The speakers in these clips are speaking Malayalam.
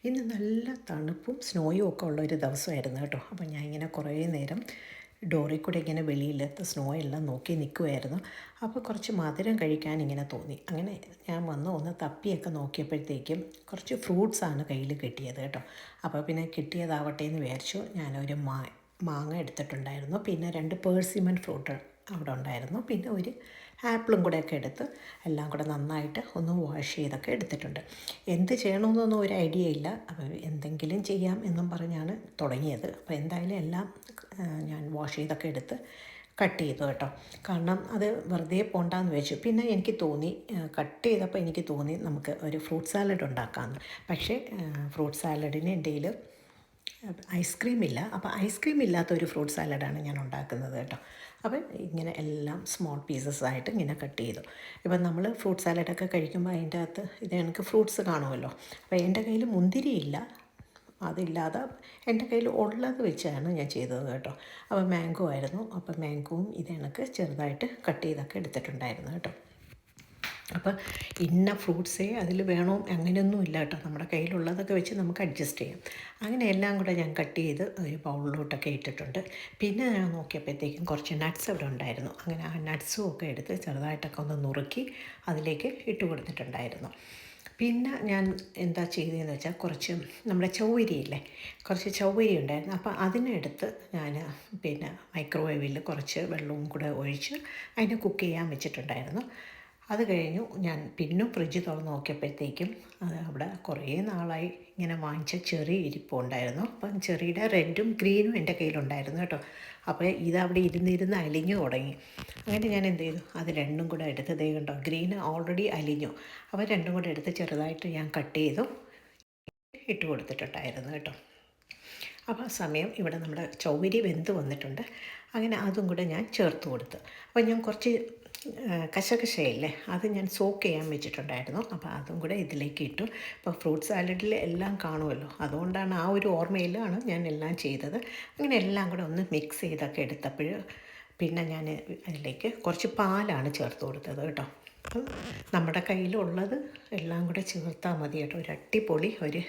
ഇന്ന് നല്ല തണുപ്പും സ്നോയും ഒക്കെ ഉള്ളൊരു ദിവസമായിരുന്നു കേട്ടോ. അപ്പോൾ ഞാൻ ഇങ്ങനെ കുറേ നേരം ഡോറിൽ കൂടെ ഇങ്ങനെ വെളിയിലത്തെ സ്നോ എല്ലാം നോക്കി നിൽക്കുമായിരുന്നു. അപ്പോൾ കുറച്ച് മധുരം കഴിക്കാൻ ഇങ്ങനെ തോന്നി. അങ്ങനെ ഞാൻ വന്ന് ഒന്ന് തപ്പിയൊക്കെ നോക്കിയപ്പോഴത്തേക്കും കുറച്ച് ഫ്രൂട്ട്സാണ് കയ്യിൽ കിട്ടിയത് കേട്ടോ. അപ്പോൾ പിന്നെ കിട്ടിയതാവട്ടെ എന്ന് വിചാരിച്ചു. ഞാനൊരു മാങ്ങ എടുത്തിട്ടുണ്ടായിരുന്നു, പിന്നെ 2 പേഴ്സിമൺ ഫ്രൂട്ട് അവിടെ ഉണ്ടായിരുന്നു, പിന്നെ ഒരു ആപ്പിളും കൂടെയൊക്കെ എടുത്ത് എല്ലാം കൂടെ നന്നായിട്ട് ഒന്ന് വാഷ് ചെയ്തൊക്കെ എടുത്തിട്ടുണ്ട്. എന്ത് ചെയ്യണമെന്നൊന്നും ഒരു ഐഡിയ ഇല്ല. അപ്പോൾ എന്തെങ്കിലും ചെയ്യാം എന്നും പറഞ്ഞാണ് തുടങ്ങിയത്. അപ്പോൾ എന്തായാലും എല്ലാം ഞാൻ വാഷ് ചെയ്തൊക്കെ എടുത്ത് കട്ട് ചെയ്തു കേട്ടോ. കാരണം അത് വെറുതെ പോണ്ടാന്ന് വെച്ചു. പിന്നെ എനിക്ക് തോന്നി, കട്ട് ചെയ്തപ്പോൾ എനിക്ക് തോന്നി നമുക്ക് ഒരു ഫ്രൂട്ട് സാലഡ് ഉണ്ടാക്കാമെന്ന്. പക്ഷേ ഫ്രൂട്ട് സാലഡിന് എൻ്റെ കയ്യിൽ ഐസ്ക്രീം ഇല്ല. അപ്പോൾ ഐസ്ക്രീം ഇല്ലാത്ത ഒരു ഫ്രൂട്ട് സാലഡാണ് ഞാൻ ഉണ്ടാക്കുന്നത് കേട്ടോ. അപ്പോൾ ഇങ്ങനെ എല്ലാം സ്മോൾ പീസസ് ആയിട്ട് ഇങ്ങനെ കട്ട് ചെയ്തു. ഇപ്പം നമ്മൾ ഫ്രൂട്ട് സാലഡൊക്കെ കഴിക്കുമ്പോൾ അതിൻ്റെ അകത്ത് ഇത് എനിക്ക് ഫ്രൂട്ട്സ് കാണുമല്ലോ. അപ്പോൾ എൻ്റെ കയ്യിൽ മുന്തിരിയില്ല, അതില്ലാതെ എൻ്റെ കയ്യിൽ ഉള്ളത് വെച്ചാണ് ഞാൻ ചെയ്തത് കേട്ടോ. അപ്പോൾ മാംഗോ ആയിരുന്നു. അപ്പോൾ മാംഗോവും ഇത് എനിക്ക് ചെറുതായിട്ട് കട്ട് ചെയ്തൊക്കെ എടുത്തിട്ടുണ്ടായിരുന്നു കേട്ടോ. അപ്പോൾ ഇന്ന ഫ്രൂട്ട്സേ അതിൽ വേണോ അങ്ങനെയൊന്നും ഇല്ല കേട്ടോ. നമ്മുടെ കയ്യിലുള്ളതൊക്കെ വെച്ച് നമുക്ക് അഡ്ജസ്റ്റ് ചെയ്യാം. അങ്ങനെ എല്ലാം കൂടെ ഞാൻ കട്ട് ചെയ്ത് ഒരു ബൗളിലോട്ടൊക്കെ ഇട്ടിട്ടുണ്ട്. പിന്നെ ഞാൻ നോക്കിയപ്പോഴത്തേക്കും കുറച്ച് നട്ട്സ് അവിടെ ഉണ്ടായിരുന്നു. അങ്ങനെ ആ നട്ട്സും ഒക്കെ എടുത്ത് ചെറുതായിട്ടൊക്കെ ഒന്ന് നുറുക്കി അതിലേക്ക് ഇട്ട് കൊടുത്തിട്ടുണ്ടായിരുന്നു. പിന്നെ ഞാൻ എന്താ ചെയ്തതെന്ന് വെച്ചാൽ കുറച്ച് നമ്മുടെ ചൗവരിയില്ലേ, കുറച്ച് ചൗവരി ഉണ്ടായിരുന്നു. അപ്പോൾ അതിനെടുത്ത് ഞാൻ പിന്നെ മൈക്രോവേവിൽ കുറച്ച് വെള്ളവും കൂടെ ഒഴിച്ച് അതിനെ കുക്ക് ചെയ്യാൻ വെച്ചിട്ടുണ്ടായിരുന്നു. അത് കഴിഞ്ഞു ഞാൻ പിന്നും ഫ്രിഡ്ജ് തുറന്ന് നോക്കിയപ്പോഴത്തേക്കും അത് അവിടെ കുറേ നാളായി ഇങ്ങനെ വാങ്ങിച്ച ചെറി ഇരിപ്പുണ്ടായിരുന്നു. അപ്പം ചെറിയുടെ റെഡും ഗ്രീനും എൻ്റെ കയ്യിലുണ്ടായിരുന്നു കേട്ടോ. അപ്പോൾ ഇതവിടെ ഇരുന്നിരുന്ന് അലിഞ്ഞു തുടങ്ങി. അങ്ങനെ ഞാൻ എന്ത് ചെയ്തു, അത് രണ്ടും കൂടെ എടുത്ത് ദേ കണ്ടോ, ഗ്രീൻ ഓൾറെഡി അലിഞ്ഞു. അപ്പോൾ രണ്ടും കൂടെ എടുത്ത് ചെറുതായിട്ട് ഞാൻ കട്ട് ചെയ്തു ഇട്ട് കൊടുത്തിട്ടുണ്ടായിരുന്നു കേട്ടോ. അപ്പോൾ ആ സമയം ഇവിടെ നമ്മുടെ ചൗവരി വെന്ത് വന്നിട്ടുണ്ട്. അങ്ങനെ അതും കൂടെ ഞാൻ ചേർത്ത് കൊടുത്തു. അപ്പോൾ ഞാൻ കുറച്ച് കശകശയില്ലേ, അത് ഞാൻ സോക്ക് ചെയ്യാൻ വെച്ചിട്ടുണ്ടായിരുന്നു. അപ്പോൾ അതും കൂടെ ഇതിലേക്ക് ഇട്ടു. അപ്പോൾ ഫ്രൂട്ട് സാലഡിൽ എല്ലാം കാണുമല്ലോ, അതുകൊണ്ടാണ് ആ ഒരു ഓർമ്മയിലാണ് ഞാൻ എല്ലാം ചെയ്തത്. അങ്ങനെ എല്ലാം കൂടെ ഒന്ന് മിക്സ് ചെയ്തൊക്കെ എടുത്തപ്പോൾ പിന്നെ ഞാൻ അതിലേക്ക് കുറച്ച് പാലാണ് ചേർത്ത് കൊടുത്തത് കേട്ടോ. അപ്പം നമ്മുടെ കയ്യിലുള്ളത് എല്ലാം കൂടെ ചേർത്താൽ മതി കേട്ടോ. ഒരു അടിപൊളി ഒരു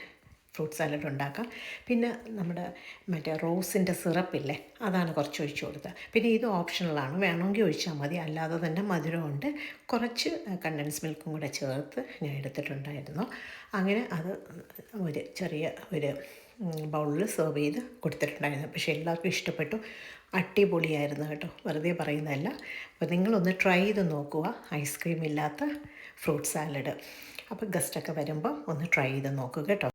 ഫ്രൂട്ട് സാലഡ് ഉണ്ടാക്കാം. പിന്നെ നമ്മുടെ മറ്റേ റോസിൻ്റെ സിറപ്പില്ലേ, അതാണ് കുറച്ച് ഒഴിച്ച് കൊടുത്തത്. പിന്നെ ഇത് ഓപ്ഷണലാണ്, വേണമെങ്കിൽ ഒഴിച്ചാൽ മതി, അല്ലാതെ തന്നെ മധുരമുണ്ട്. കുറച്ച് കണ്ടൻസ് മിൽക്കും കൂടെ ചേർത്ത് ഞാൻ എടുത്തിട്ടുണ്ടായിരുന്നു. അങ്ങനെ അത് ഒരു ചെറിയ ഒരു ബൗളിൽ സെർവ് ചെയ്ത് കൊടുത്തിട്ടുണ്ടായിരുന്നു. പക്ഷേ എല്ലാവർക്കും ഇഷ്ടപ്പെട്ടു, അടിപൊളിയായിരുന്നു കേട്ടോ, വെറുതെ പറയുന്നതല്ല. അപ്പോൾ നിങ്ങളൊന്ന് ട്രൈ ചെയ്ത് നോക്കുക ഐസ്ക്രീം ഇല്ലാത്ത ഫ്രൂട്ട് സാലഡ്. അപ്പോൾ ഗസ്റ്റൊക്കെ വരുമ്പോൾ ഒന്ന് ട്രൈ ചെയ്ത് നോക്കുക കേട്ടോ.